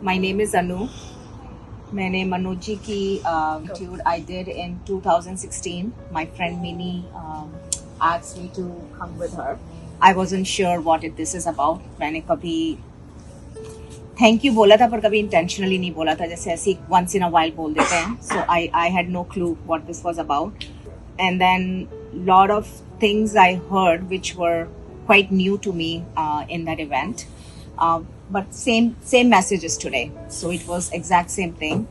My name is Anu. मैंने मनोज जी की tour I did in 2016. My friend Mini asked me to come with her. I wasn't sure what this is about. मैंने कभी thank you बोला था पर कभी intentionally नहीं बोला था, जैसे ऐसे once in a while बोल देते हैं. So I had no clue what this was about. And then lot of things I heard which were quite new to me in that event. But same messages today. So it was exact same thing.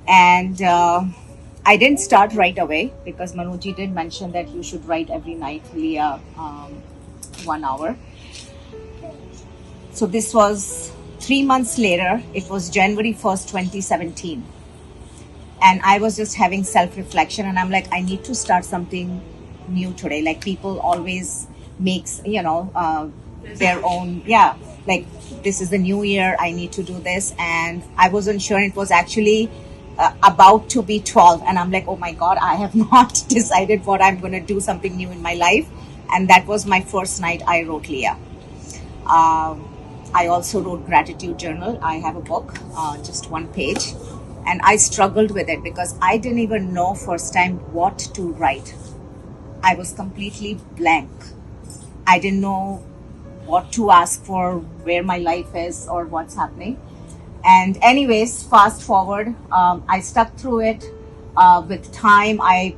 And I didn't start right away because Manoj did mention that you should write every night, Leah, 1 hour. So this was 3 months later. It was January 1st, 2017. And I was just having self-reflection and I'm like, I need to start something new today. Like people always makes, their own, like this is the new year, I need to do this. And I wasn't sure. It was actually about to be 12 and I'm like, oh my God, I have not decided what I'm going to do something new in my life. And that was my first night I wrote Leah. I also wrote gratitude journal. I have a book, just 1 page. And I struggled with it because I didn't even know first time what to write. I was completely blank. I didn't know what to ask for, where my life is or what's happening. And anyways, fast forward, I stuck through it. With time, I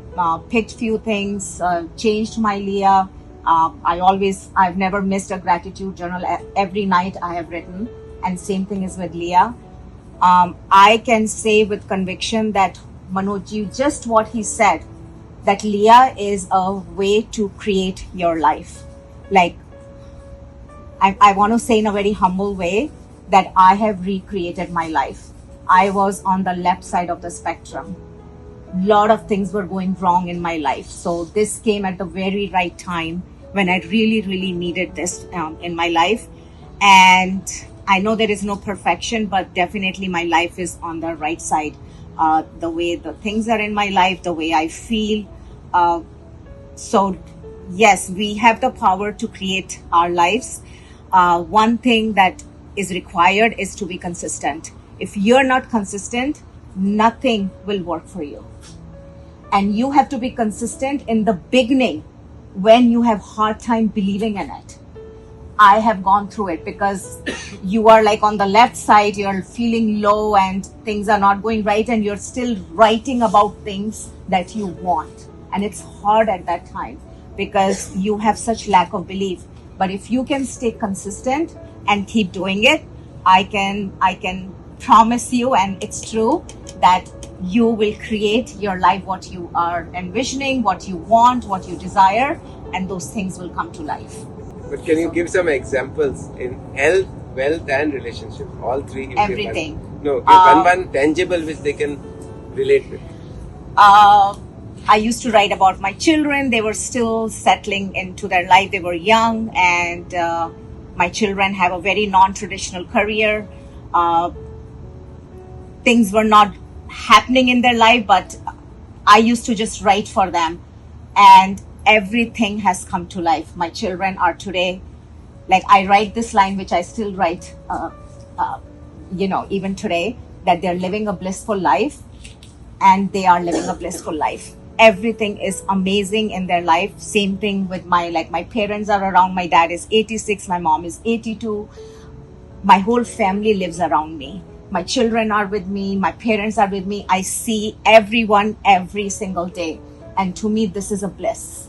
picked few things, changed my Leah. I've never missed a gratitude journal. Every night I have written, and same thing is with Leah. I can say with conviction that Manoj, just what he said, that Leah is a way to create your life. Like, I want to say in a very humble way that I have recreated my life. I was on the left side of the spectrum. Lot of things were going wrong in my life. So this came at the very right time when I really, really needed this in my life. And I know there is no perfection, but definitely my life is on the right side. The way the things are in my life, the way I feel. So yes, we have the power to create our lives. One thing that is required is to be consistent. If you're not consistent, nothing will work for you. And you have to be consistent in the beginning when you have hard time believing in it. I have gone through it because you are like on the left side, you're feeling low and things are not going right and you're still writing about things that you want. And it's hard at that time because you have such lack of belief. But if you can stay consistent and keep doing it, I can promise you, and it's true, that you will create your life, what you are envisioning, what you want, what you desire, and those things will come to life. But can you give some examples in health, wealth, and relationship? All three. Everything. Give one tangible which they can relate with. I used to write about my children. They were still settling into their life. They were young, and my children have a very non-traditional career. Things were not happening in their life, but I used to just write for them, and everything has come to life. My children are today, like I write this line, which I still write, even today, that they're living a blissful life, and they are living a blissful life. Everything is amazing in their life. Same thing with my parents are around. My dad is 86. My mom is 82. My whole family lives around me. My children are with me. My parents are with me. I see everyone every single day. And to me, this is a bliss.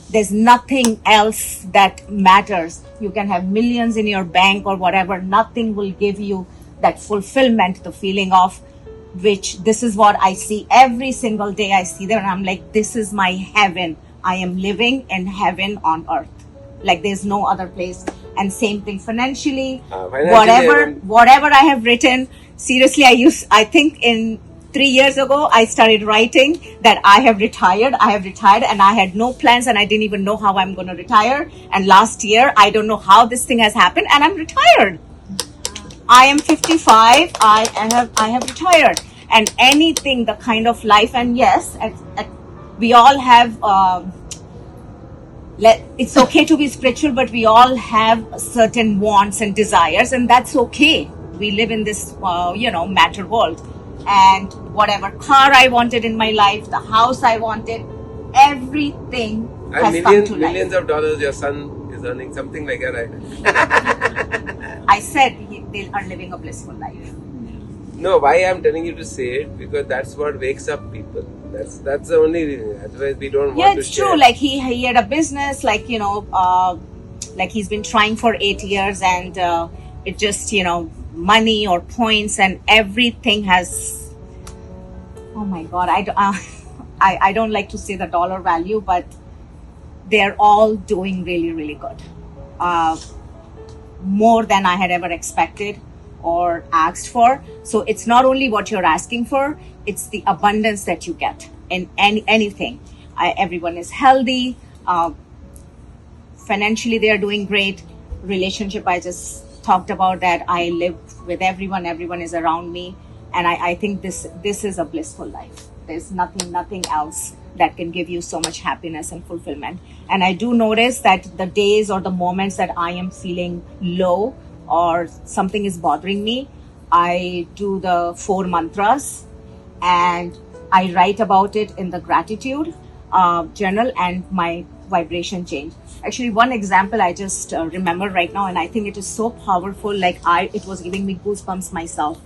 There's nothing else that matters. You can have millions in your bank or whatever. Nothing will give you that fulfillment, the feeling of which this is what I see every single day. I see them and I'm like, this is my heaven. I am living in heaven on earth. Like there's no other place. And same thing financially, whatever I have written. Seriously, I think in 3 years ago, I started writing that I have retired and I had no plans and I didn't even know how I'm going to retire. And last year, I don't know how this thing has happened and I'm retired. I am 55. I have retired. And anything, the kind of life, and yes, we all have, it's okay to be spiritual, but we all have certain wants and desires, and that's okay. we live in this, matter world. And whatever car I wanted in my life, the house I wanted, everything has And come to millions life. of dollars your son is earning, something like that, right? I said they are living a blissful life. No, why I'm telling you to say it, because that's what wakes up people. That's the only reason. Otherwise, we don't Yeah, want to it's share. true. Like he had a business, like he's been trying for 8 years, and it just money or points and everything has. Oh my God, I don't like to say the dollar value, but they're all doing really, really good. More than I had ever expected or asked for. So it's not only what you're asking for, it's the abundance that you get in anything. Everyone is healthy. Financially, they are doing great. Relationship, I just talked about that. I live with everyone. Everyone is around me. And I think this is a blissful life. There's nothing else that can give you so much happiness and fulfillment. And I do notice that the days or the moments that I am feeling low or something is bothering me, I do the 4 mantras and I write about it in the gratitude journal, and my vibration change. Actually, one example I just remember right now, and I think it is so powerful. Like it was giving me goosebumps myself.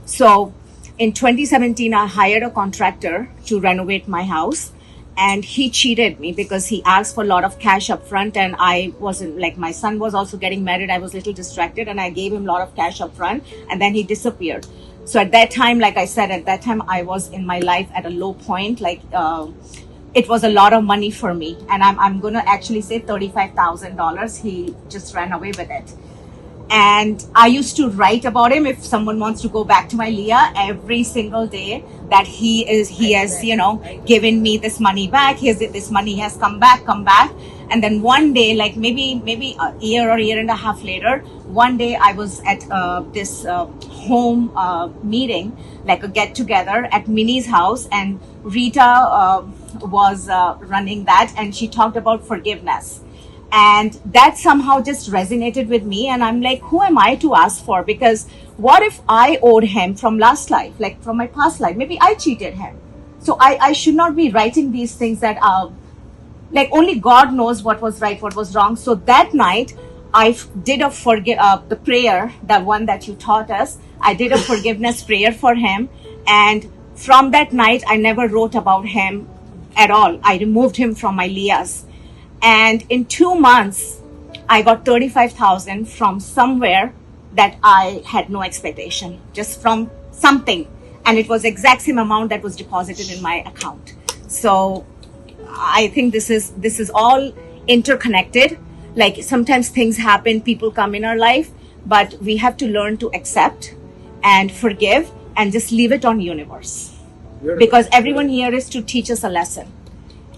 So in 2017, I hired a contractor to renovate my house. And he cheated me because he asked for a lot of cash up front, and I wasn't, like, my son was also getting married. I was a little distracted, and I gave him a lot of cash up front, and then he disappeared. So at that time, like I said, at that time I was in my life at a low point. Like it was a lot of money for me, and I'm gonna actually say $35,000. He just ran away with it. And I used to write about him. If someone wants to go back to my Leah, every single day that he has given me this money back. This money has come back. And then one day, like maybe a year or year and a half later, one day I was at this home meeting, like a get together at Minnie's house, and Rita was running that, and she talked about forgiveness. And that somehow just resonated with me. And I'm like, who am I to ask for? Because what if I owed him from last life, like from my past life? Maybe I cheated him. So I should not be writing these things that like only God knows what was right, what was wrong. So that night, I did the prayer, the one that you taught us. I did a forgiveness prayer for him. And from that night, I never wrote about him at all. I removed him from my Leahs. And in 2 months, I got 35,000 from somewhere that I had no expectation, just from something. And it was exact same amount that was deposited in my account. So I think this is all interconnected. Like sometimes things happen, people come in our life, but we have to learn to accept and forgive and just leave it on universe. Beautiful. Because everyone here is to teach us a lesson.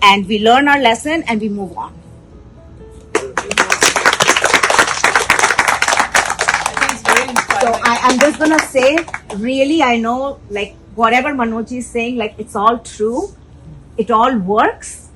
And we learn our lesson and we move on. I think it's very inspiring. So I'm just gonna say, really, I know, like whatever Manoj is saying, like it's all true. It all works.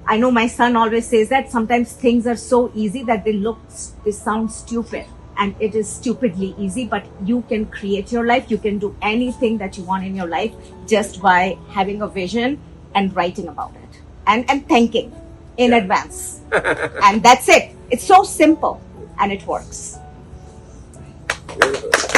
I know my son always says that sometimes things are so easy that they sound stupid. And it is stupidly easy, but you can create your life. You can do anything that you want in your life just by having a vision and writing about it and thanking in advance. And that's it. It's so simple and it works. Beautiful.